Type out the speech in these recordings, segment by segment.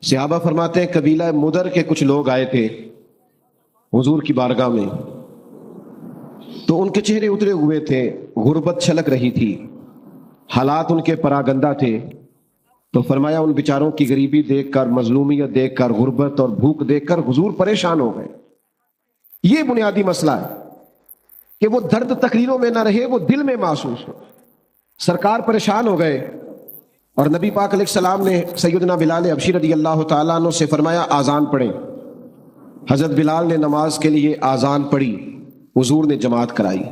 صحابہ فرماتے ہیں قبیلہ مدر کے کچھ لوگ آئے تھے حضور کی بارگاہ میں، تو ان کے چہرے اترے ہوئے تھے، غربت چھلک رہی تھی، حالات ان کے پراگندہ تھے۔ تو فرمایا ان بیچاروں کی غریبی دیکھ کر، مظلومیت دیکھ کر، غربت اور بھوک دیکھ کر حضور پریشان ہو گئے۔ یہ بنیادی مسئلہ ہے کہ وہ درد تقریروں میں نہ رہے، وہ دل میں محسوس ہو۔ سرکار پریشان ہو گئے اور نبی پاک علیہ السلام نے سیدنا بلال حبشی رضی اللہ تعالیٰ عنہ سے فرمایا آذان پڑھیں۔ حضرت بلال نے نماز کے لیے آذان پڑھی، حضور نے جماعت کرائی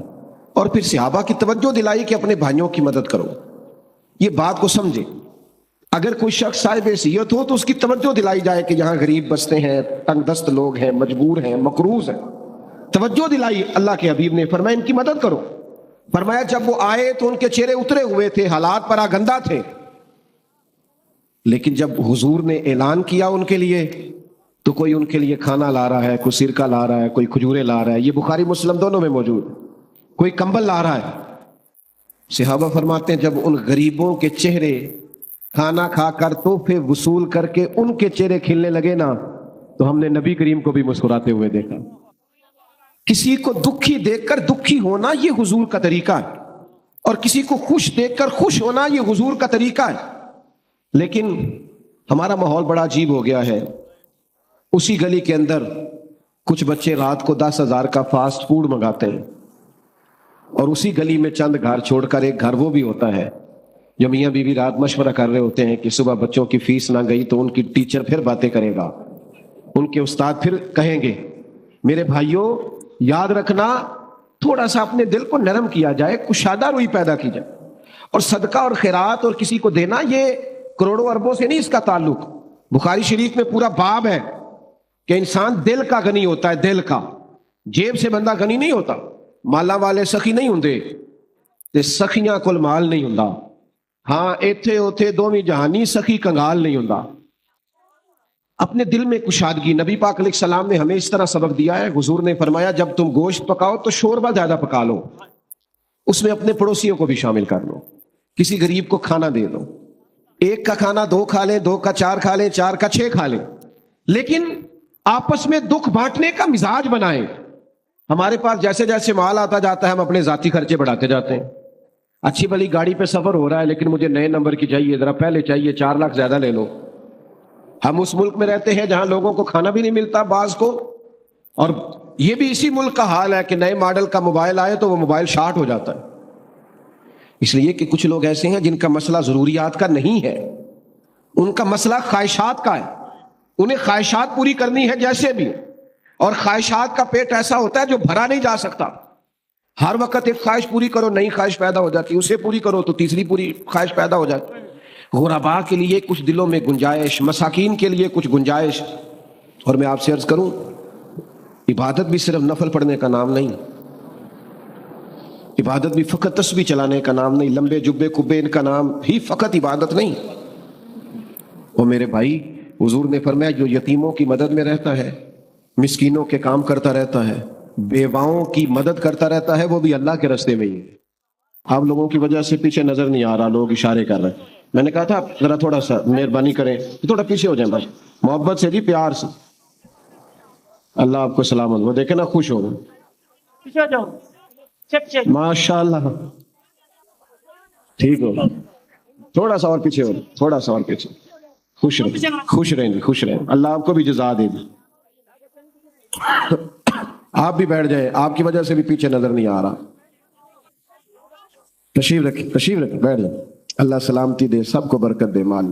اور پھر صحابہ کی توجہ دلائی کہ اپنے بھائیوں کی مدد کرو۔ یہ بات کو سمجھے، اگر کوئی شخص صاحب حیثیت ہو تو اس کی توجہ دلائی جائے کہ یہاں غریب بستے ہیں، تنگ دست لوگ ہیں، مجبور ہیں، مقروض ہیں، توجہ دلائی۔ اللہ کے حبیب نے فرمایا ان کی مدد کرو۔ فرمایا جب وہ آئے تو ان کے چہرے اترے ہوئے تھے، حالات پراگندہ تھے، لیکن جب حضور نے اعلان کیا ان کے لیے تو کوئی ان کے لیے کھانا لا رہا ہے، کوئی سرکہ لا رہا ہے، کوئی کھجورے لا رہا ہے، یہ بخاری مسلم دونوں میں موجود، کوئی کمبل لا رہا ہے۔ صحابہ فرماتے ہیں جب ان غریبوں کے چہرے کھانا کھا کر تحفے وصول کر کے ان کے چہرے کھلنے لگے نا، تو ہم نے نبی کریم کو بھی مسکراتے ہوئے دیکھا۔ کسی کو دکھی دیکھ کر دکھی ہونا یہ حضور کا طریقہ ہے، اور کسی کو خوش دیکھ کر خوش ہونا یہ حضور کا طریقہ ہے۔ لیکن ہمارا ماحول بڑا عجیب ہو گیا ہے۔ اسی گلی کے اندر کچھ بچے رات کو 10,000 کا فاسٹ فوڈ منگاتے ہیں، اور اسی گلی میں چند گھر چھوڑ کر ایک گھر وہ بھی ہوتا ہے جو میاں بیوی رات مشورہ کر رہے ہوتے ہیں کہ صبح بچوں کی فیس نہ گئی تو ان کی ٹیچر پھر باتیں کرے گا، ان کے استاد پھر کہیں گے۔ میرے بھائیوں یاد رکھنا، تھوڑا سا اپنے دل کو نرم کیا جائے، کشادہ روئی پیدا کی جائے، اور صدقہ اور خیرات اور کسی کو دینا یہ کروڑوں اربوں سے نہیں اس کا تعلق۔ بخاری شریف میں پورا باب ہے کہ انسان دل کا غنی ہوتا ہے، دل کا، جیب سے بندہ غنی نہیں ہوتا۔ مالا والے سخی نہیں ہوندے تے سخیاں کول مال نہیں ہوندا، ہاں ایتھے اوتھے دوویں جہانی سخی کنگال نہیں ہوندا۔ اپنے دل میں کشادگی، نبی پاک علیہ السلام نے ہمیں اس طرح سبق دیا ہے۔ حضور نے فرمایا جب تم گوشت پکاؤ تو شوربہ زیادہ پکا لو، اس میں اپنے پڑوسیوں کو بھی شامل کر لو، کسی غریب کو کھانا دے دو۔ ایک کا کھانا 2 کھا لیں، 2 کا 4 کھا لیں، 4 کا 6 کھا لیں، لیکن آپس میں دکھ بانٹنے کا مزاج بنائیں۔ ہمارے پاس جیسے جیسے مال آتا جاتا ہے ہم اپنے ذاتی خرچے بڑھاتے جاتے ہیں۔ اچھی بھلی گاڑی پہ سفر ہو رہا ہے لیکن مجھے نئے نمبر کی چاہیے، ذرا پہلے چاہیے، 4 لاکھ زیادہ لے لو۔ ہم اس ملک میں رہتے ہیں جہاں لوگوں کو کھانا بھی نہیں ملتا بعض کو، اور یہ بھی اسی ملک کا حال ہے کہ نئے ماڈل کا موبائل آئے تو وہ موبائل شارٹ ہو جاتا ہے۔ اس لیے کہ کچھ لوگ ایسے ہیں جن کا مسئلہ ضروریات کا نہیں ہے، ان کا مسئلہ خواہشات کا ہے، انہیں خواہشات پوری کرنی ہے جیسے بھی، اور خواہشات کا پیٹ ایسا ہوتا ہے جو بھرا نہیں جا سکتا۔ ہر وقت ایک خواہش پوری کرو نئی خواہش پیدا ہو جاتی، اسے پوری کرو تو تیسری پوری خواہش پیدا ہو جاتی۔ غرباء کے لیے کچھ دلوں میں گنجائش، مساکین کے لیے کچھ گنجائش۔ اور میں آپ سے عرض کروں، عبادت بھی صرف نفل پڑھنے کا نام نہیں، عبادت بھی فقط تسبیح چلانے کا نام نہیں، لمبے جبے کبے ان کا نام ہی فقط عبادت نہیں۔ وہ میرے بھائی، حضور نے فرمایا جو یتیموں کی مدد میں رہتا ہے، مسکینوں کے کام کرتا رہتا ہے، بیواؤں کی مدد کرتا رہتا ہے، وہ بھی اللہ کے راستے میں ہی ہے۔ آپ لوگوں کی وجہ سے پیچھے نظر نہیں آ رہا، لوگ اشارے کر رہے ہیں۔ میں نے کہا تھا ذرا تھوڑا سا مہربانی کریں، تھوڑا پیچھے ہو جائیں بس، محبت سے جی، پیار سے۔ اللہ آپ کو سلامت، وہ دیکھیں نا خوش ہو رہے، ماشاء اللہ، ٹھیک ہو، تھوڑا سا اور پیچھے ہو، تھوڑا سا اور پیچھے، خوش رہیں، خوش رہیں، خوش رہیں، اللہ آپ کو بھی جزا دے گی۔ آپ بھی بیٹھ جائیں، آپ کی وجہ سے بھی پیچھے نظر نہیں آ رہا۔ تشریف رکھیں، تشریف رکھیں، بیٹھ جائیں، اللہ سلامتی دے، سب کو برکت دے مال۔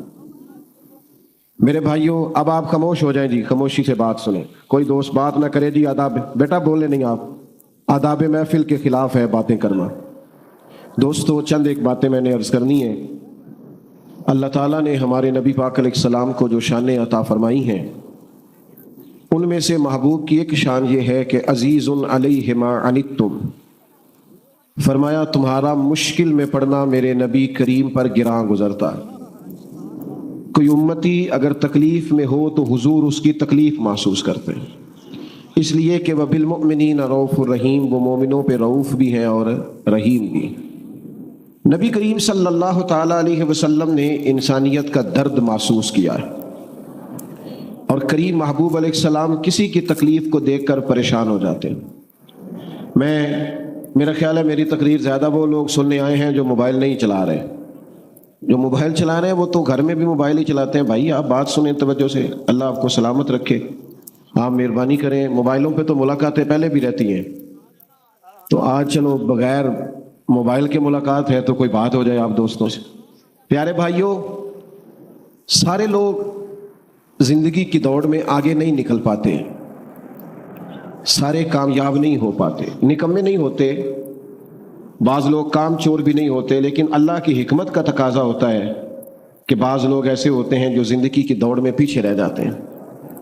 میرے بھائیوں اب آپ خاموش ہو جائیں جی، خاموشی سے بات سنیں، کوئی دوست بات نہ کرے جی، آداب بیٹا بولے نہیں، آپ آداب محفل کے خلاف ہے باتیں کرنا۔ دوستو چند ایک باتیں میں نے عرض کرنی ہے۔ اللہ تعالیٰ نے ہمارے نبی پاک علیہ السلام کو جو شانیں عطا فرمائی ہیں، ان میں سے محبوب کی ایک شان یہ ہے کہ عزیز علیہ ما عنتم، فرمایا تمہارا مشکل میں پڑنا میرے نبی کریم پر گراں گزرتا ہے۔ کوئی امتی اگر تکلیف میں ہو تو حضور اس کی تکلیف محسوس کرتے ہیں، اس لیے کہ وہ بالمؤمنین رؤوف الرحیم، وہ مومنوں پہ رؤوف بھی ہیں اور رحیم بھی۔ نبی کریم صلی اللہ تعالیٰ علیہ وسلم نے انسانیت کا درد محسوس کیا ہے، اور کریم محبوب علیہ السلام کسی کی تکلیف کو دیکھ کر پریشان ہو جاتے ہیں۔ میرا خیال ہے میری تقریر زیادہ وہ لوگ سننے آئے ہیں جو موبائل نہیں چلا رہے۔ جو موبائل چلا رہے ہیں وہ تو گھر میں بھی موبائل ہی چلاتے ہیں۔ بھائی آپ بات سنیں توجہ سے، اللہ آپ کو سلامت رکھے، آپ مہربانی کریں۔ موبائلوں پہ تو ملاقاتیں پہلے بھی رہتی ہیں، تو آج چلو بغیر موبائل کے ملاقات ہے تو کوئی بات ہو جائے آپ دوستوں سے۔ پیارے بھائیوں، سارے لوگ زندگی کی دوڑ میں آگے نہیں نکل پاتے، سارے کامیاب نہیں ہو پاتے، نکمے نہیں ہوتے، بعض لوگ کام چور بھی نہیں ہوتے، لیکن اللہ کی حکمت کا تقاضا ہوتا ہے کہ بعض لوگ ایسے ہوتے ہیں جو زندگی کی دوڑ میں پیچھے رہ جاتے ہیں۔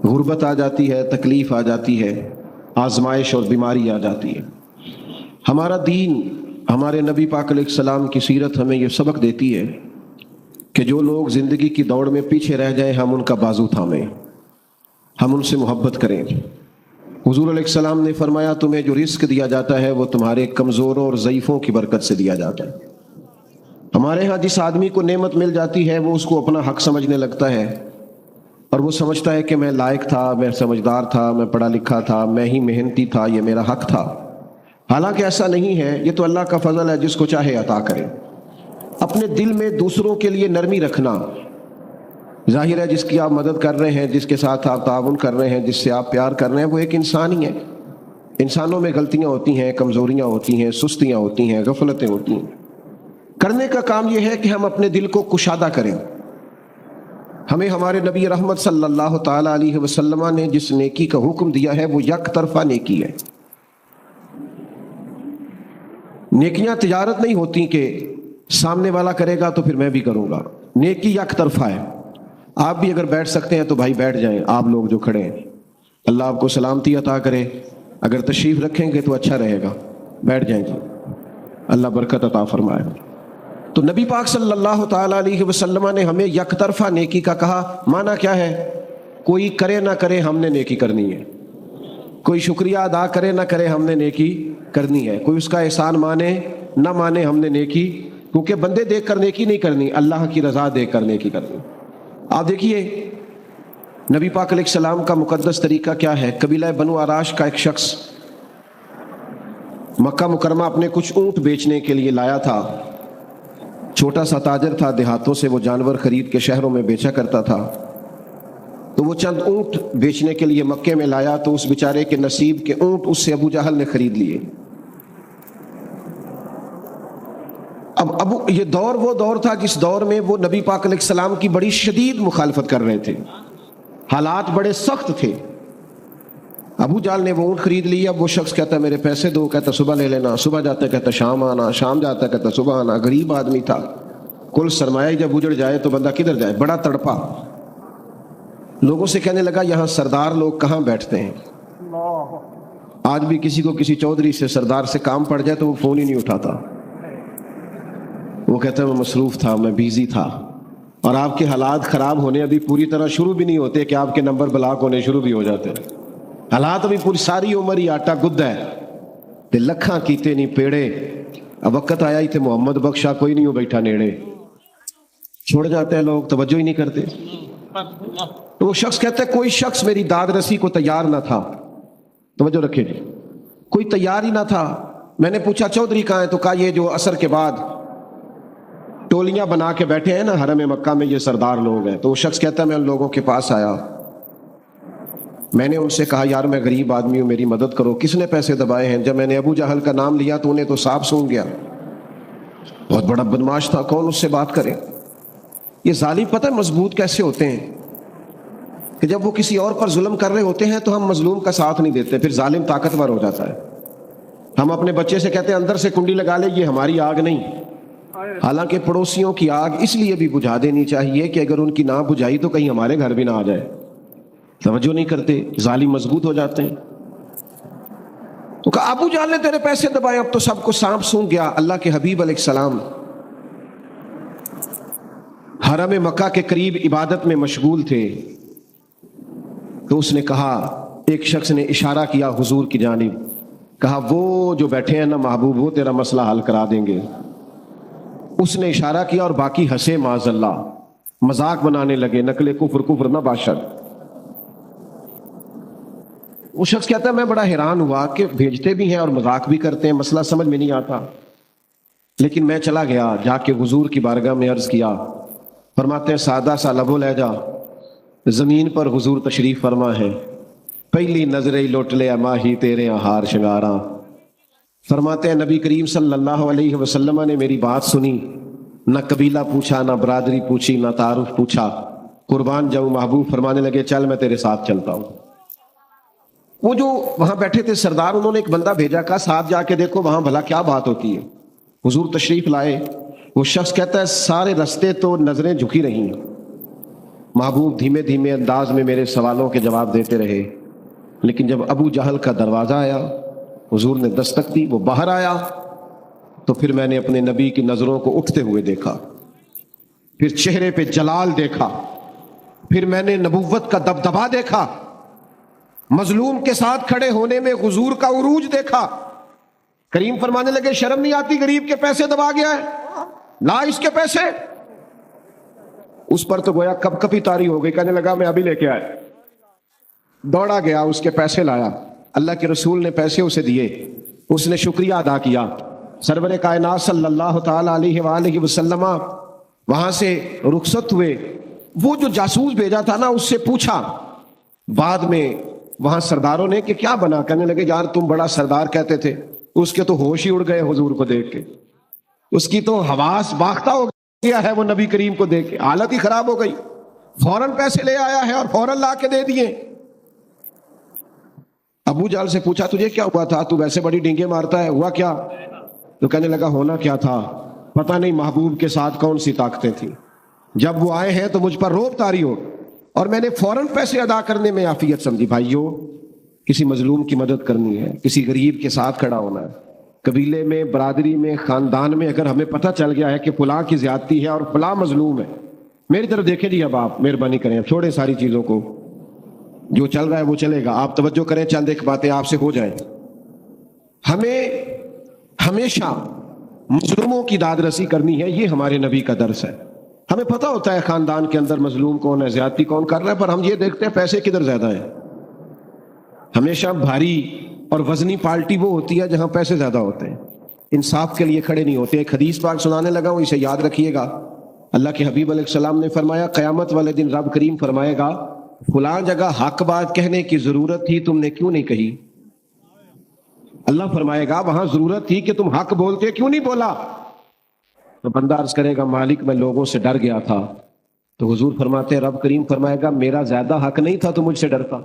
غربت آ جاتی ہے، تکلیف آ جاتی ہے، آزمائش اور بیماری آ جاتی ہے۔ ہمارا دین، ہمارے نبی پاک علیہ السلام کی سیرت ہمیں یہ سبق دیتی ہے کہ جو لوگ زندگی کی دوڑ میں پیچھے رہ جائیں ہم ان کا بازو تھامیں، ہم ان سے محبت کریں۔ حضور علیہ السلام نے فرمایا تمہیں جو رزق دیا جاتا ہے وہ تمہارے کمزوروں اور ضعیفوں کی برکت سے دیا جاتا ہے۔ ہمارے ہاں جس آدمی کو نعمت مل جاتی ہے وہ اس کو اپنا حق سمجھنے لگتا ہے، اور وہ سمجھتا ہے کہ میں لائق تھا، میں سمجھدار تھا، میں پڑھا لکھا تھا، میں ہی محنتی تھا، یہ میرا حق تھا۔ حالانکہ ایسا نہیں ہے، یہ تو اللہ کا فضل ہے، جس کو چاہے عطا کرے۔ اپنے دل میں دوسروں کے لیے نرمی رکھنا، ظاہر ہے جس کی آپ مدد کر رہے ہیں، جس کے ساتھ آپ تعاون کر رہے ہیں، جس سے آپ پیار کر رہے ہیں، وہ ایک انسان ہی ہے۔ انسانوں میں غلطیاں ہوتی ہیں، کمزوریاں ہوتی ہیں، سستیاں ہوتی ہیں، غفلتیں ہوتی ہیں۔ کرنے کا کام یہ ہے کہ ہم اپنے دل کو کشادہ کریں۔ ہمیں ہمارے نبی رحمت صلی اللہ تعالی علیہ وسلم نے جس نیکی کا حکم دیا ہے وہ یک طرفہ نیکی ہے۔ نیکیاں تجارت نہیں ہوتی کہ سامنے والا کرے گا تو پھر میں بھی کروں گا، نیکی یک طرفہ ہے۔ آپ بھی اگر بیٹھ سکتے ہیں تو بھائی بیٹھ جائیں، آپ لوگ جو کھڑے ہیں، اللہ آپ کو سلامتی عطا کرے۔ اگر تشریف رکھیں گے تو اچھا رہے گا، بیٹھ جائیں جی، اللہ برکت عطا فرمائے۔ تو نبی پاک صلی اللہ تعالی علیہ وسلم نے ہمیں یک طرفہ نیکی کا کہا۔ معنی کیا ہے؟ کوئی کرے نہ کرے ہم نے نیکی کرنی ہے، کوئی شکریہ ادا کرے نہ کرے ہم نے نیکی کرنی ہے، کوئی اس کا احسان مانے نہ مانے ہم نے نیکی، کیونکہ بندے دیکھ کر نیکی نہیں کرنی، اللہ کی رضا دیکھ کر نیکی کرنی۔ آپ دیکھیے نبی پاک علیہ السلام کا مقدس طریقہ کیا ہے۔ قبیلہ بنو آراش کا ایک شخص مکہ مکرمہ اپنے کچھ اونٹ بیچنے کے لیے لایا تھا۔ چھوٹا سا تاجر تھا، دیہاتوں سے وہ جانور خرید کے شہروں میں بیچا کرتا تھا۔ تو وہ چند اونٹ بیچنے کے لیے مکے میں لایا تو اس بیچارے کے نصیب کے اونٹ اس سے ابو جہل نے خرید لیے۔ اب یہ دور وہ دور تھا جس دور میں وہ نبی پاک علیہ السلام کی بڑی شدید مخالفت کر رہے تھے، حالات بڑے سخت تھے۔ ابو جہل نے وہ اونٹ خرید لی۔ اب وہ شخص کہتا ہے میرے پیسے دو، کہتا صبح لے لینا، صبح جاتا ہے کہتا شام آنا، شام جاتا ہے کہتا صبح آنا۔ غریب آدمی تھا، کل سرمایہ جب اجڑ جائے تو بندہ کدھر جائے، بڑا تڑپا۔ لوگوں سے کہنے لگا یہاں سردار لوگ کہاں بیٹھتے ہیں۔ آج بھی کسی کو کسی چودھری سے سردار سے کام پڑ جائے تو وہ فون ہی نہیں اٹھاتا، وہ کہتا ہے میں مصروف تھا، میں بیزی تھا۔ اور آپ کے حالات خراب ہونے ابھی پوری طرح شروع بھی نہیں ہوتے کہ آپ کے نمبر بلاک ہونے شروع بھی ہو جاتے ہیں۔ حالات ابھی پوری ساری عمر ہی آٹا گد ہے تے لکھاں کیتے نہیں پیڑے، اب وقت آیا ہی تے محمد بخشا کوئی نہیں ہو بیٹھا نیڑے، چھوڑ جاتے ہیں لوگ، توجہ ہی نہیں کرتے۔ تو وہ شخص کہتا ہے کوئی شخص میری داد رسی کو تیار نہ تھا، توجہ رکھے جی، کوئی تیار ہی نہ تھا۔ میں نے پوچھا چودھری کہاں ہے؟ تو کہا یہ جو عصر کے بعد ٹولیاں بنا کے بیٹھے ہیں نا حرم مکہ میں، یہ سردار لوگ ہیں۔ تو وہ شخص کہتا ہے میں ان لوگوں کے پاس آیا، میں نے ان سے کہا یار میں غریب آدمی ہوں، میری مدد کرو۔ کس نے پیسے دبائے ہیں؟ جب میں نے ابو جہل کا نام لیا تو انہیں تو صاف سونگ گیا، بہت بڑا بدماش تھا، کون اس سے بات کرے۔ یہ ظالم پتہ ہے مضبوط کیسے ہوتے ہیں کہ جب وہ کسی اور پر ظلم کر رہے ہوتے ہیں تو ہم مظلوم کا ساتھ نہیں دیتے، پھر ظالم طاقتور ہو جاتا ہے۔ ہم اپنے بچے سے کہتے ہیں اندر سے کنڈی لگا لے، یہ ہماری آگ نہیں، حالانکہ پڑوسیوں کی آگ اس لیے بھی بجھا دینی چاہیے کہ اگر ان کی نہ بجھائی تو کہیں ہمارے گھر بھی نہ آ جائے۔ توجہ نہیں کرتے، ظالم مضبوط ہو جاتے ہیں۔ تو کہا ابو جہل نے تیرے پیسے دبائے، اب تو سب کو سانپ سونگ گیا۔ اللہ کے حبیب علیہ السلام حرم مکہ کے قریب عبادت میں مشغول تھے، تو اس نے کہا، ایک شخص نے اشارہ کیا حضور کی جانب، کہا وہ جو بیٹھے ہیں نا محبوب وہ تیرا مسئلہ حل کرا دیں گے۔ اس نے اشارہ کیا اور باقی ہنسے، معاذ اللہ، مذاق بنانے لگے، نقل کفر کفر نہ باشد۔ وہ شخص کہتا ہے میں بڑا حیران ہوا کہ بھیجتے بھی ہیں اور مذاق بھی کرتے ہیں، مسئلہ سمجھ میں نہیں آتا، لیکن میں چلا گیا، جا کے حضور کی بارگاہ میں عرض کیا۔ فرماتے ہیں سادہ سا لب و لہجہ، زمین پر حضور تشریف فرما ہے، پہلی نظریں لوٹ لے ماہی تیرے ہار شنگاراں۔ فرماتے ہیں نبی کریم صلی اللہ علیہ وسلم نے میری بات سنی، نہ قبیلہ پوچھا، نہ برادری پوچھی، نہ تعارف پوچھا، قربان جاؤں محبوب، فرمانے لگے چل میں تیرے ساتھ چلتا ہوں۔ وہ جو وہاں بیٹھے تھے سردار، انہوں نے ایک بندہ بھیجا، کہا ساتھ جا کے دیکھو وہاں بھلا کیا بات ہوتی ہے۔ حضور تشریف لائے، وہ شخص کہتا ہے سارے رستے تو نظریں جھکی رہی ہیں، محبوب دھیمے دھیمے انداز میں میرے سوالوں کے جواب دیتے رہے، لیکن جب ابو جہل کا دروازہ آیا، حضور نے دستک دی، وہ باہر آیا، تو پھر میں نے اپنے نبی کی نظروں کو اٹھتے ہوئے دیکھا، پھر چہرے پہ جلال دیکھا، پھر میں نے نبوت کا دبدبا دیکھا، مظلوم کے ساتھ کھڑے ہونے میں حضور کا عروج دیکھا۔ کریم فرمانے لگے شرم نہیں آتی، غریب کے پیسے دبا گیا ہے، لا اس کے پیسے۔ اس پر تو گویا کب کبھی طاری ہو گئی، کہنے لگا میں ابھی لے کے آیا، دوڑا گیا، اس کے پیسے لایا، اللہ کے رسول نے پیسے اسے دیے، اس نے شکریہ ادا کیا۔ سرور کائنات صلی اللہ تعالی علیہ وآلہ وسلم وہاں سے رخصت ہوئے۔ وہ جو جاسوس بھیجا تھا نا، اس سے پوچھا بعد میں وہاں سرداروں نے کہ کیا بنا، کہنے لگے یار تم بڑا سردار کہتے تھے، اس کے تو ہوش ہی اڑ گئے حضور کو دیکھ کے، اس کی تو حواس باختہ ہو گیا ہے وہ نبی کریم کو دیکھ کے، حالت ہی خراب ہو گئی، فوراً پیسے لے آیا ہے اور فوراً لا کے دے دیے۔ ابو جہل سے پوچھا تجھے کیا ہوا تھا، تو ویسے بڑی ڈینگے مارتا ہے، ہوا کیا؟ تو کہنے لگا ہونا کیا تھا، پتہ نہیں محبوب کے ساتھ کون سی طاقتیں تھیں، جب وہ آئے ہیں تو مجھ پر روب طاری ہو، اور میں نے فوراً پیسے ادا کرنے میں عافیت سمجھی۔ بھائیو، کسی مظلوم کی مدد کرنی ہے، کسی غریب کے ساتھ کھڑا ہونا ہے، قبیلے میں، برادری میں، خاندان میں اگر ہمیں پتہ چل گیا ہے کہ فلاں کی زیادتی ہے اور فلاں مظلوم ہے، میری طرف دیکھیں جی، اب آپ مہربانی کریں، اب چھوڑیں ساری چیزوں کو، جو چل رہا ہے وہ چلے گا، آپ توجہ کریں، چند ایک باتیں آپ سے ہو جائیں۔ ہمیں ہمیشہ مظلوموں کی داد رسی کرنی ہے، یہ ہمارے نبی کا درس ہے۔ ہمیں پتہ ہوتا ہے خاندان کے اندر مظلوم کون ہے، زیادتی کون کر رہا ہے، پر ہم یہ دیکھتے ہیں پیسے کدھر زیادہ ہیں۔ ہمیشہ بھاری اور وزنی پارٹی وہ ہوتی ہے جہاں پیسے زیادہ ہوتے ہیں، انصاف کے لیے کھڑے نہیں ہوتے۔ ایک حدیث پاک سنانے لگا ہوں، اسے یاد رکھیے گا۔ اللہ کے حبیب علیہ السلام نے فرمایا قیامت والے دن رب کریم فرمائے گا فلاں جگہ حق بات کہنے کی ضرورت تھی، تم نے کیوں نہیں کہی؟ اللہ فرمائے گا وہاں ضرورت تھی کہ تم حق بولتے، کیوں نہیں بولا؟ تو بندہ عرض کرے گا مالک میں لوگوں سے ڈر گیا تھا۔ تو حضور فرماتے ہیں رب کریم فرمائے گا میرا زیادہ حق نہیں تھا تو مجھ سے ڈرتا،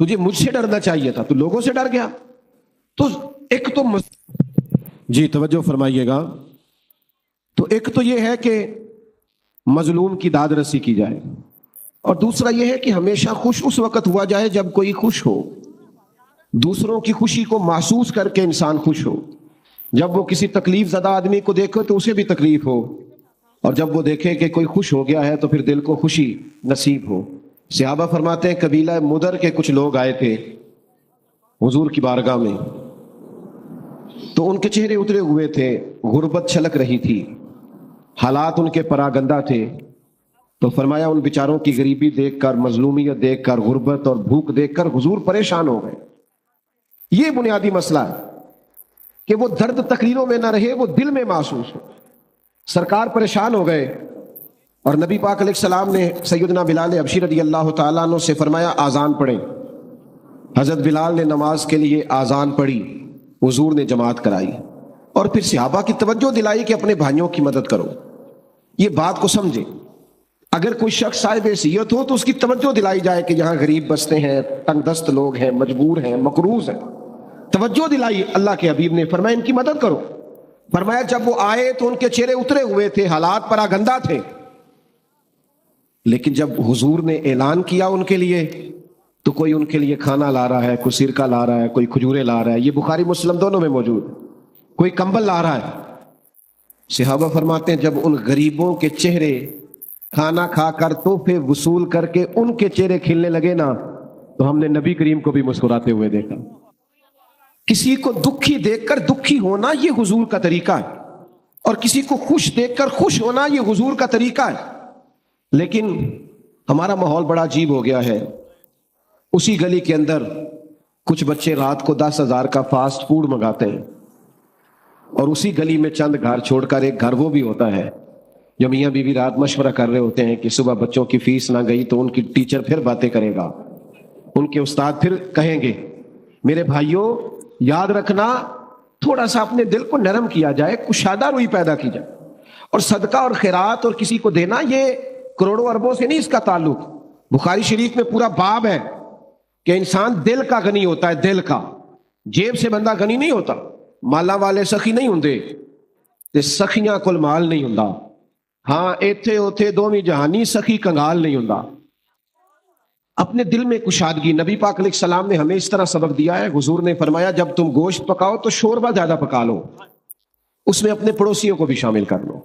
تجھے مجھ سے ڈرنا چاہیے تھا، تو لوگوں سے ڈر گیا۔ تو ایک تو جی توجہ فرمائیے گا، تو ایک تو یہ ہے کہ مظلوم کی داد رسی کی جائے، اور دوسرا یہ ہے کہ ہمیشہ خوش اس وقت ہوا جائے جب کوئی خوش ہو، دوسروں کی خوشی کو محسوس کر کے انسان خوش ہو۔ جب وہ کسی تکلیف زدہ آدمی کو دیکھے تو اسے بھی تکلیف ہو، اور جب وہ دیکھے کہ کوئی خوش ہو گیا ہے تو پھر دل کو خوشی نصیب ہو۔ صحابہ فرماتے ہیں قبیلہ مدر کے کچھ لوگ آئے تھے حضور کی بارگاہ میں، تو ان کے چہرے اترے ہوئے تھے، غربت چھلک رہی تھی، حالات ان کے پراگندہ تھے۔ تو فرمایا ان بیچاروں کی غریبی دیکھ کر، مظلومیت دیکھ کر، غربت اور بھوک دیکھ کر حضور پریشان ہو گئے۔ یہ بنیادی مسئلہ ہے کہ وہ درد تقریروں میں نہ رہے، وہ دل میں محسوس ہو۔ سرکار پریشان ہو گئے، اور نبی پاک علیہ السلام نے سیدنا بلال حبشی رضی اللہ تعالیٰ عنہ سے فرمایا آذان پڑھیں۔ حضرت بلال نے نماز کے لیے آذان پڑھی، حضور نے جماعت کرائی، اور پھر صحابہ کی توجہ دلائی کہ اپنے بھائیوں کی مدد کرو۔ یہ بات کو سمجھیں، اگر کوئی شخص صاحب حیثیت ہو تو اس کی توجہ دلائی جائے کہ یہاں غریب بستے ہیں، تنگ دست لوگ ہیں، مجبور ہیں، مقروض ہیں، توجہ دلائی۔ اللہ کے حبیب نے فرمایا ان کی مدد کرو۔ فرمایا جب وہ آئے تو ان کے چہرے اترے ہوئے تھے، حالات پراگندہ تھے، لیکن جب حضور نے اعلان کیا ان کے لیے تو کوئی ان کے لیے کھانا لا رہا ہے، کوئی سرکہ لا رہا ہے، کوئی کھجورے لا رہا ہے، یہ بخاری مسلم دونوں میں موجود، کوئی کمبل لا رہا ہے۔ صحابہ فرماتے ہیں جب ان غریبوں کے چہرے کھانا کھا کر تحفے وصول کر کے ان کے چہرے کھلنے لگے نا، تو ہم نے نبی کریم کو بھی مسکراتے ہوئے دیکھا۔ کسی کو دکھی دیکھ کر دکھی ہونا یہ حضور کا طریقہ ہے، اور کسی کو خوش دیکھ کر خوش ہونا یہ حضور کا طریقہ ہے۔ لیکن ہمارا ماحول بڑا عجیب ہو گیا ہے، اسی گلی کے اندر کچھ بچے رات کو 10,000 کا فاسٹ فوڈ منگاتے ہیں اور اسی گلی میں چند گھر چھوڑ کر ایک گھر وہ بھی ہوتا ہے جو میاں بیوی رات مشورہ کر رہے ہوتے ہیں کہ صبح بچوں کی فیس نہ گئی تو ان کی ٹیچر پھر باتیں کرے گا، ان کے استاد پھر کہیں گے۔ میرے بھائیوں، یاد رکھنا، تھوڑا سا اپنے دل کو نرم کیا جائے، کشادہ روئی پیدا کی جائے، اور صدقہ اور خیرات اور کسی کو دینا یہ کروڑوں اربوں سے نہیں اس کا تعلق۔ بخاری شریف میں پورا باب ہے کہ انسان دل کا غنی ہوتا ہے، دل کا، جیب سے بندہ غنی نہیں ہوتا۔ مالا والے سخی نہیں ہوندے تے سخیاں کول مال نہیں ہوندا، ہاں ایتھے اوتھے دوویں جہانی سخی کنگال نہیں ہوندا۔ اپنے دل میں کشادگی، نبی پاک علیہ السلام نے ہمیں اس طرح سبق دیا ہے، حضور نے فرمایا جب تم گوشت پکاؤ تو شوربہ زیادہ پکا لو، اس میں اپنے پڑوسیوں کو بھی شامل کر لو،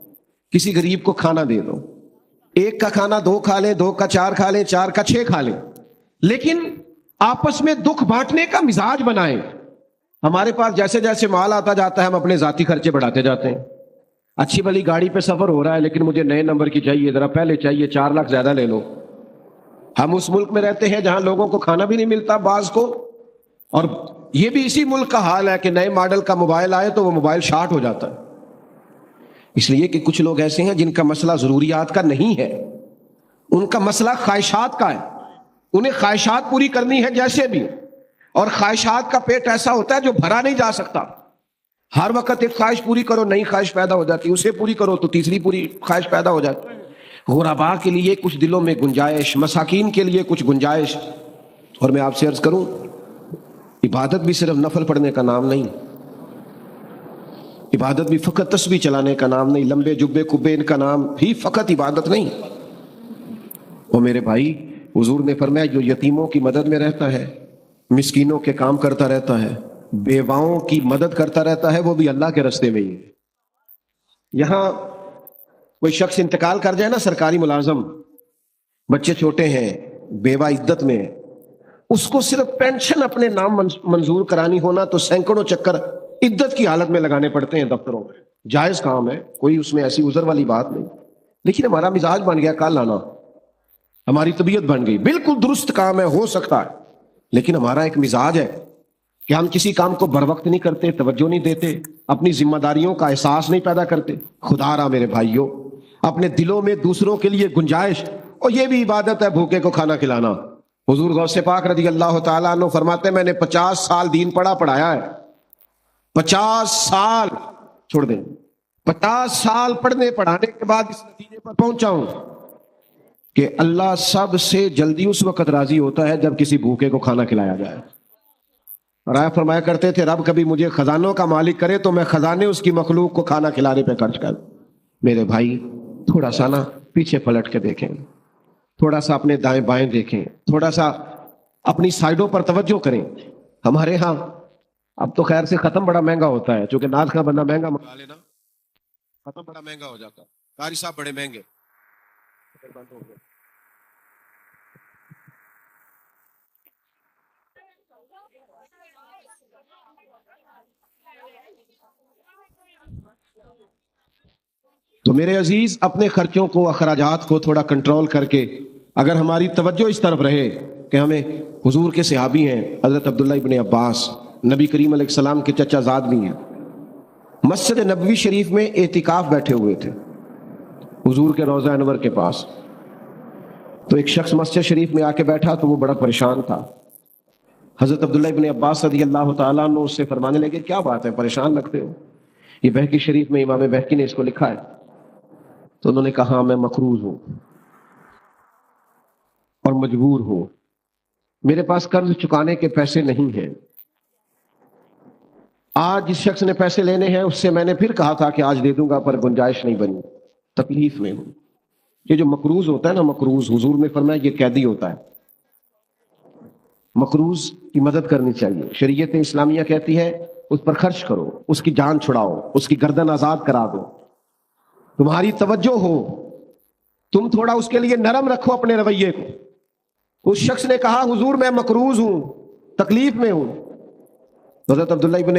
کسی غریب کو کھانا دے دو، ایک کا کھانا 2 کھا لیں، 2 کا 4 کھا لیں، 4 کا 6 کھا لیں، لیکن آپس میں دکھ بانٹنے کا مزاج بنائیں۔ ہمارے پاس جیسے جیسے مال آتا جاتا ہے ہم اپنے ذاتی خرچے بڑھاتے جاتے ہیں۔ اچھی بلی گاڑی پہ سفر ہو رہا ہے لیکن مجھے نئے نمبر کی چاہیے، ذرا پہلے چاہیے، 4 لاکھ زیادہ لے لو۔ ہم اس ملک میں رہتے ہیں جہاں لوگوں کو کھانا بھی نہیں ملتا بعض کو، اور یہ بھی اسی ملک کا حال ہے کہ نئے ماڈل کا موبائل آئے تو وہ موبائل شارٹ ہو جاتا ہے، اس لیے کہ کچھ لوگ ایسے ہیں جن کا مسئلہ ضروریات کا نہیں ہے، ان کا مسئلہ خواہشات کا ہے، انہیں خواہشات پوری کرنی ہے جیسے بھی، اور خواہشات کا پیٹ ایسا ہوتا ہے جو بھرا نہیں جا سکتا۔ ہر وقت ایک خواہش پوری کرو نئی خواہش پیدا ہو جاتی، اسے پوری کرو تو تیسری پوری خواہش پیدا ہو جاتی۔ غرباء کے لیے کچھ دلوں میں گنجائش، مساکین کے لیے کچھ گنجائش۔ اور میں آپ سے عرض کروں، عبادت بھی صرف نفل پڑھنے کا نام نہیں، عبادت بھی فقط تسبیح چلانے کا نام نہیں، لمبے جبے کبے ان کا نام بھی فقط عبادت نہیں۔ اور میرے بھائی، حضور نے فرمایا جو یتیموں کی مدد میں رہتا ہے، مسکینوں کے کام کرتا رہتا ہے، بیواؤں کی مدد کرتا رہتا ہے، وہ بھی اللہ کے راستے میں ہی ہے۔ یہاں کوئی شخص انتقال کر جائے نا، سرکاری ملازم، بچے چھوٹے ہیں، بیوہ عدت میں، اس کو صرف پینشن اپنے نام منظور کرانی ہونا تو سینکڑوں چکر عدت کی حالت میں لگانے پڑتے ہیں دفتروں میں۔ جائز کام ہے، کوئی اس میں ایسی عذر والی بات نہیں، لیکن ہمارا مزاج بن گیا کل آنا، ہماری طبیعت بن گئی، بالکل درست کام ہے، ہو سکتا ہے، لیکن ہمارا ایک مزاج ہے کہ ہم کسی کام کو بر وقت نہیں کرتے، توجہ نہیں دیتے، اپنی ذمہ داریوں کا احساس نہیں پیدا کرتے۔ خدا را میرے بھائیوں، اپنے دلوں میں دوسروں کے لیے گنجائش، اور یہ بھی عبادت ہے بھوکے کو کھانا کھلانا۔ حضور غوث پاک رضی اللہ تعالیٰ عنہ فرماتے ہیں میں نے 50 سال دین پڑھایا ہے، 50 سال، چھوڑ دیں، 50 سال پڑھنے پڑھانے کے بعد اس نتیجے پر پہنچا ہوں کہ اللہ سب سے جلدی اس وقت راضی ہوتا ہے جب کسی بھوکے کو کھانا کھلایا جائے۔ اور آیا فرمایا کرتے تھے رب کبھی مجھے خزانوں کا مالک کرے تو میں خزانے اس کی مخلوق کو کھانا کھلانے پہ خرچ کر۔ میرے بھائی، تھوڑا سا نا پیچھے پلٹ کے دیکھیں، تھوڑا سا اپنے دائیں بائیں دیکھیں، تھوڑا سا اپنی سائڈوں پر توجہ کریں۔ ہمارے ہاں اب تو خیر سے ختم بڑا مہنگا ہوتا ہے، چونکہ ناز کا بندہ مہنگا منگا لینا، ختم بڑا مہنگا ہو جاتا ہے، قاری صاحب بڑے مہنگے۔ تو میرے عزیز، اپنے خرچوں کو، اخراجات کو تھوڑا کنٹرول کر کے اگر ہماری توجہ اس طرف رہے کہ ہمیں، حضور کے صحابی ہیں حضرت عبداللہ ابن عباس، نبی کریم علیہ السلام کے چچا زاد بھی ہیں، مسجد نبوی شریف میں اعتکاف بیٹھے ہوئے تھے حضور کے روضہ انور کے پاس۔ تو ایک شخص مسجد شریف میں آ کے بیٹھا تو وہ بڑا پریشان تھا۔ حضرت عبداللہ ابن عباس رضی اللہ تعالیٰ عنہ اس سے فرمانے لگے کیا بات ہے، پریشان لگتے ہو؟ یہ بہقی شریف میں امام بہقی نے اس کو لکھا ہے۔ تو انہوں نے کہا میں مقروض ہوں اور مجبور ہوں، میرے پاس قرض چکانے کے پیسے نہیں ہیں۔ آج جس شخص نے پیسے لینے ہیں اس سے میں نے پھر کہا تھا کہ آج دے دوں گا، پر گنجائش نہیں بنی، تکلیف میں ہوں۔ یہ جو مقروض ہوتا ہے نا، مقروض، حضور نے فرمایا یہ قیدی ہوتا ہے، مقروض کی مدد کرنی چاہیے۔ شریعت اسلامیہ کہتی ہے اس پر خرچ کرو، اس کی جان چھڑاؤ، اس کی گردن آزاد کرا دو، تمہاری توجہ ہو، تم تھوڑا اس کے لیے نرم رکھو اپنے رویے کو۔ اس شخص نے کہا حضور میں مقروض ہوں، تکلیف میں ہوں۔ حضرت عبداللہ ابن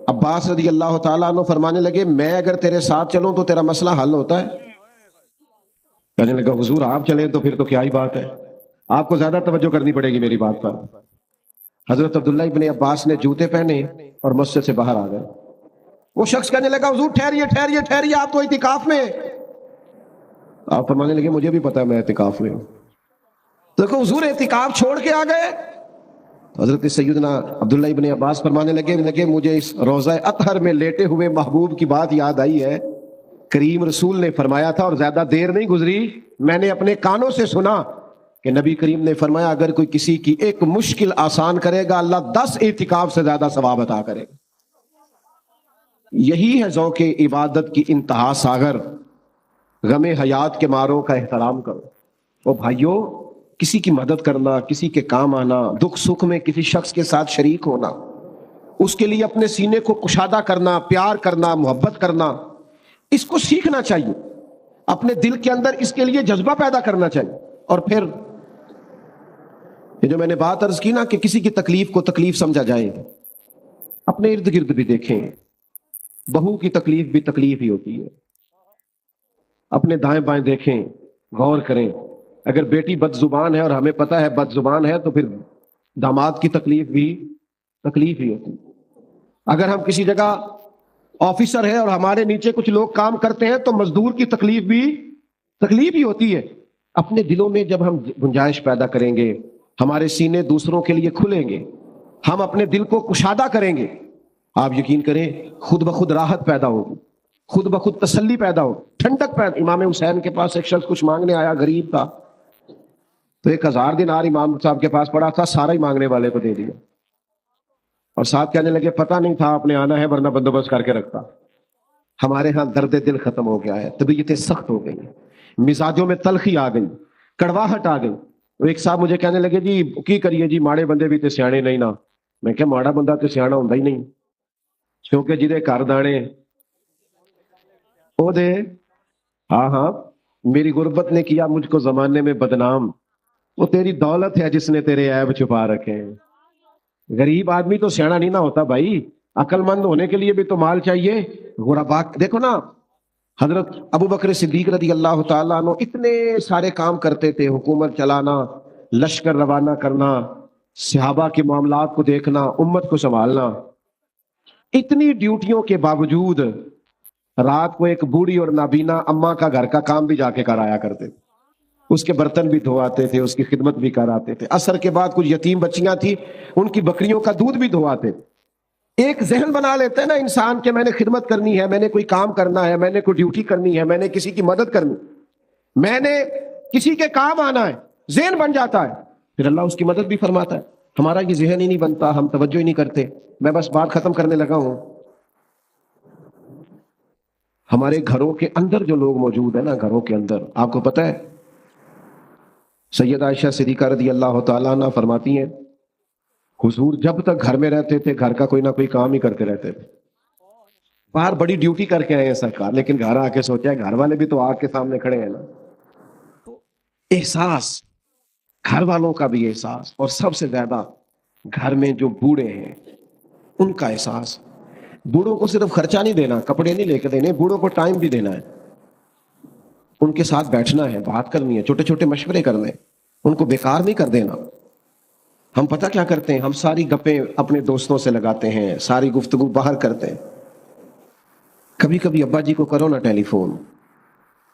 عباس رضی اللہ تعالیٰ عنہ فرمانے لگے میں اگر تیرے ساتھ چلوں تو تیرا مسئلہ حل ہوتا ہے؟ کہنے لگا حضور آپ چلیں تو پھر تو کیا ہی بات ہے، آپ کو زیادہ توجہ کرنی پڑے گی میری بات پر۔ حضرت عبداللہ ابن عباس نے جوتے پہنے اور مسجد سے باہر آ گئے. وہ شخص کہنے لگا حضور ٹھہریے ٹھہریے ٹھہریے، آپ تو اعتکاف میں. آپ فرمانے لگے مجھے بھی پتا ہے میں اعتکاف میں ہوں. تو دیکھو حضور اعتکاف چھوڑ کے آ گئے. حضرت سیدنا عبداللہ ابن عباس فرمانے لگے مجھے اس روضہ اطہر میں لیٹے ہوئے محبوب کی بات یاد آئی ہے. کریم رسول نے فرمایا تھا، اور زیادہ دیر نہیں گزری، میں نے اپنے کانوں سے سنا کہ نبی کریم نے فرمایا اگر کوئی کسی کی ایک مشکل آسان کرے گا، اللہ 10 اعتکاف سے زیادہ ثواب عطا کرے گا. یہی ہے ذوق عبادت کی انتہا ساغر. غم حیات کے ماروں کا احترام کرو. او بھائیو، کسی کی مدد کرنا، کسی کے کام آنا، دکھ سکھ میں کسی شخص کے ساتھ شریک ہونا، اس کے لیے اپنے سینے کو کشادہ کرنا، پیار کرنا، محبت کرنا، اس کو سیکھنا چاہیے. اپنے دل کے اندر اس کے لیے جذبہ پیدا کرنا چاہیے. اور پھر یہ جو میں نے بات عرض کی نا کہ کسی کی تکلیف کو تکلیف سمجھا جائے، اپنے ارد گرد بھی دیکھیں. بہو کی تکلیف بھی تکلیف ہی ہوتی ہے. اپنے دائیں بائیں دیکھیں، غور کریں. اگر بیٹی بد زبان ہے اور ہمیں پتہ ہے بد زبان ہے تو پھر داماد کی تکلیف بھی تکلیف ہی ہوتی ہے. اگر ہم کسی جگہ آفیسر ہے اور ہمارے نیچے کچھ لوگ کام کرتے ہیں تو مزدور کی تکلیف بھی تکلیف ہی ہوتی ہے. اپنے دلوں میں جب ہم گنجائش پیدا کریں گے، ہمارے سینے دوسروں کے لیے کھلیں گے، ہم اپنے دل کو کشادہ کریں گے، آپ یقین کریں خود بخود راحت پیدا ہوگی، خود بخود تسلی پیدا ہو، ٹھنڈک پیدا. امام حسین کے پاس ایک شخص کچھ مانگنے آیا، غریب تھا، تو 1000 دینار امام صاحب کے پاس پڑا تھا، سارا ہی مانگنے والے کو دے دیا. اور ساتھ کہنے لگے پتہ نہیں تھا آپ نے آنا ہے ورنہ بندوبست کر کے رکھتا. ہمارے ہاں درد دل ختم ہو گیا ہے، طبیعتیں سخت ہو گئی ہیں، مزاجوں میں تلخی آ گئی، کڑواہٹ آ گئی. ایک صاحب مجھے کہنے لگے جی کی کریے جی ماڑے بندے بھی تے سیانے نہیں نا. میں کہا ماڑا بندہ تے سیانا ہوندا ہی نہیں، کیونکہ جدے گھر دانے او دے. ہاں میری غربت نے کیا مجھ کو زمانے میں بدنام، وہ تیری دولت ہے جس نے تیرے عیب چھپا رکھے ہیں. غریب آدمی تو سیانا نہیں نہ ہوتا بھائی، عقل مند ہونے کے لیے بھی تو مال چاہیے. غربا دیکھو نا، حضرت ابو بکر صدیق رضی اللہ تعالیٰ عنہ اتنے سارے کام کرتے تھے، حکومت چلانا، لشکر روانہ کرنا، صحابہ کے معاملات کو دیکھنا، امت کو سنبھالنا. اتنی ڈیوٹیوں کے باوجود رات کو ایک بوڑھی اور نابینا اماں کا گھر کا کام بھی جا کے کرایا کرتے تھے. اس کے برتن بھی دھواتے تھے، اس کی خدمت بھی کراتے تھے. عصر کے بعد کچھ یتیم بچیاں تھیں، ان کی بکریوں کا دودھ بھی دھواتے تھے. ایک ذہن بنا لیتے ہیں نا انسان کہ میں نے خدمت کرنی ہے، میں نے کوئی کام کرنا ہے، میں نے کوئی ڈیوٹی کرنی ہے، میں نے کسی کی مدد کرنی، میں نے کسی کے کام آنا ہے، ذہن بن جاتا ہے، پھر اللہ اس کی مدد بھی فرماتا ہے. ہمارا یہ ذہن ہی نہیں بنتا، ہم توجہ ہی نہیں کرتے. میں بس بات ختم کرنے لگا ہوں. ہمارے گھروں کے اندر جو لوگ موجود ہیں نا، گھروں کے اندر آپ کو پتہ ہے سیدہ عائشہ صدیقہ رضی اللہ تعالیٰ عنہ فرماتی ہیں حضور جب تک گھر میں رہتے تھے گھر کا کوئی نہ کوئی کام ہی کرتے رہتے تھے. باہر بڑی ڈیوٹی کر کے آئے ہیں سرکار، لیکن گھر آ کے سوچا ہے گھر والے بھی تو آگ کے سامنے کھڑے ہیں نا. احساس، گھر والوں کا بھی احساس، اور سب سے زیادہ گھر میں جو بوڑھے ہیں ان کا احساس. بوڑھوں کو صرف خرچہ نہیں دینا، کپڑے نہیں لے کے دینے، بوڑھوں کو ٹائم بھی دینا ہے. ان کے ساتھ بیٹھنا ہے، بات کرنی ہے، چھوٹے چھوٹے مشورے کرنے، ان کو بیکار نہیں کر دینا. ہم پتہ کیا کرتے ہیں، ہم ساری گپیں اپنے دوستوں سے لگاتے ہیں، ساری گفتگو باہر کرتے ہیں. کبھی کبھی ابا جی کو کرو نا ٹیلی فون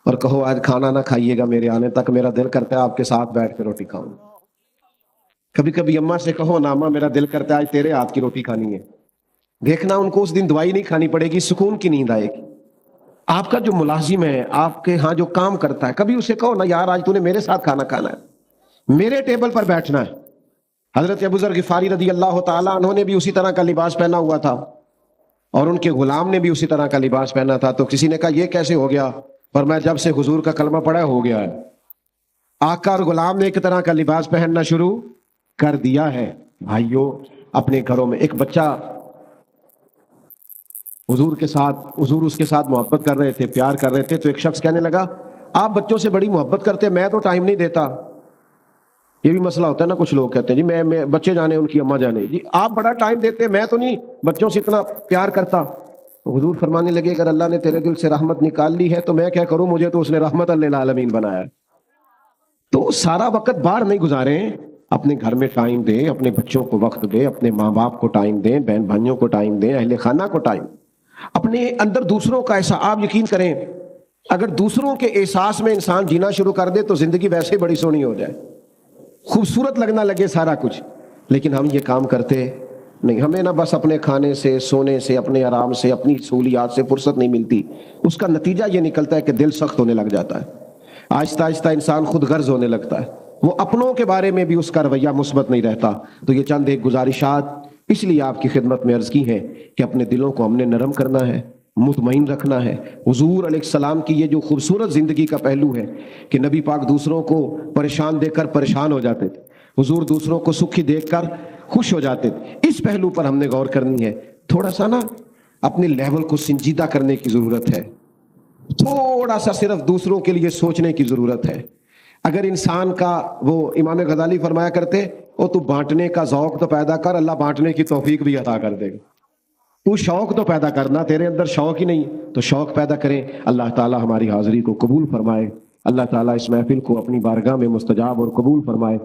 اور کہو آج کھانا نہ کھائیے گا میرے آنے تک، میرا دل کرتا ہے آپ کے ساتھ بیٹھ کے روٹی کھاؤں. کبھی کبھی اماں سے کہو نا اماں میرا دل کرتا ہے آج تیرے ہاتھ کی روٹی کھانی ہے. دیکھنا ان کو اس دن دوائی نہیں کھانی پڑے گی، سکون کی نیند آئے گی. آپ کا جو ملازم ہے، آپ کے ہاں جو کام کرتا ہے، کبھی اسے کہو نا یار آج تو نے میرے ساتھ کھانا کھانا ہے، میرے ٹیبل پر بیٹھنا ہے. حضرت ابو ذر غفاری رضی اللہ تعالیٰ عنہ نے بھی اسی طرح کا لباس پہنا ہوا تھا، اور ان کے غلام نے بھی اسی طرح کا لباس پہنا تھا. تو کسی نے کہا یہ کیسے ہو گیا؟ فرمایا جب سے حضور کا کلمہ پڑھا ہو گیا ہے. آقا اور غلام نے ایک طرح کا لباس پہننا شروع کر دیا ہے. بھائیوں، اپنے گھروں میں ایک بچہ حضور اس کے ساتھ محبت کر رہے تھے، پیار کر رہے تھے، تو ایک شخص کہنے لگا آپ بچوں سے بڑی محبت کرتے ہیں، میں تو ٹائم نہیں دیتا. یہ بھی مسئلہ ہوتا ہے نا، کچھ لوگ کہتے ہیں جی میں بچے جانے ان کی اماں جانے، جی آپ بڑا ٹائم دیتے ہیں، میں تو نہیں بچوں سے اتنا پیار کرتا. حضور فرمانے لگے اگر اللہ نے تیرے دل سے رحمت نکال لی ہے تو میں کیا کروں، مجھے تو اس نے رحمت للعالمین بنایا ہے. تو سارا وقت باہر نہیں گزاریں، اپنے گھر میں ٹائم دیں، اپنے بچوں کو وقت دیں، اپنے ماں باپ کو ٹائم دیں، بہن بھائیوں کو ٹائم دیں، اہل خانہ کو ٹائم، اپنے اندر دوسروں کا ایسا آپ یقین کریں اگر دوسروں کے احساس میں انسان جینا شروع کر دے تو زندگی ویسے بڑی سونی ہو جائے، خوبصورت لگنا لگے سارا کچھ، لیکن ہم یہ کام کرتے نہیں. ہمیں نہ بس اپنے کھانے سے، سونے سے، اپنے آرام سے، اپنی سہولیات سے فرصت نہیں ملتی. اس کا نتیجہ یہ نکلتا ہے کہ دل سخت ہونے لگ جاتا ہے، آہستہ آہستہ انسان خود غرض ہونے لگتا ہے، وہ اپنوں کے بارے میں بھی اس کا رویہ مثبت نہیں رہتا. تو یہ چند ایک گزارشات اس لیے آپ کی خدمت میں عرض کی ہیں کہ اپنے دلوں کو ہم نے نرم کرنا ہے، مطمئن رکھنا ہے. حضور علیہ السلام کی یہ جو خوبصورت زندگی کا پہلو ہے کہ نبی پاک دوسروں کو پریشان دیکھ کر پریشان ہو جاتے تھے، حضور دوسروں کو سکھی دیکھ کر خوش ہو جاتے تھے. اس پہلو پر ہم نے غور کرنی ہے. تھوڑا سا نا اپنے لیول کو سنجیدہ کرنے کی ضرورت ہے، تھوڑا سا صرف دوسروں کے لیے سوچنے کی ضرورت ہے. اگر انسان کا، وہ امام غزالی فرمایا کرتے، او تو بانٹنے کا ذوق تو پیدا کر، اللہ بانٹنے کی توفیق بھی عطا کر دے گا. تو شوق تو پیدا کرنا، تیرے اندر شوق ہی نہیں تو شوق پیدا کریں. اللہ تعالی ہماری حاضری کو قبول فرمائے، اللہ تعالی اس محفل کو اپنی بارگاہ میں مستجاب اور قبول فرمائے.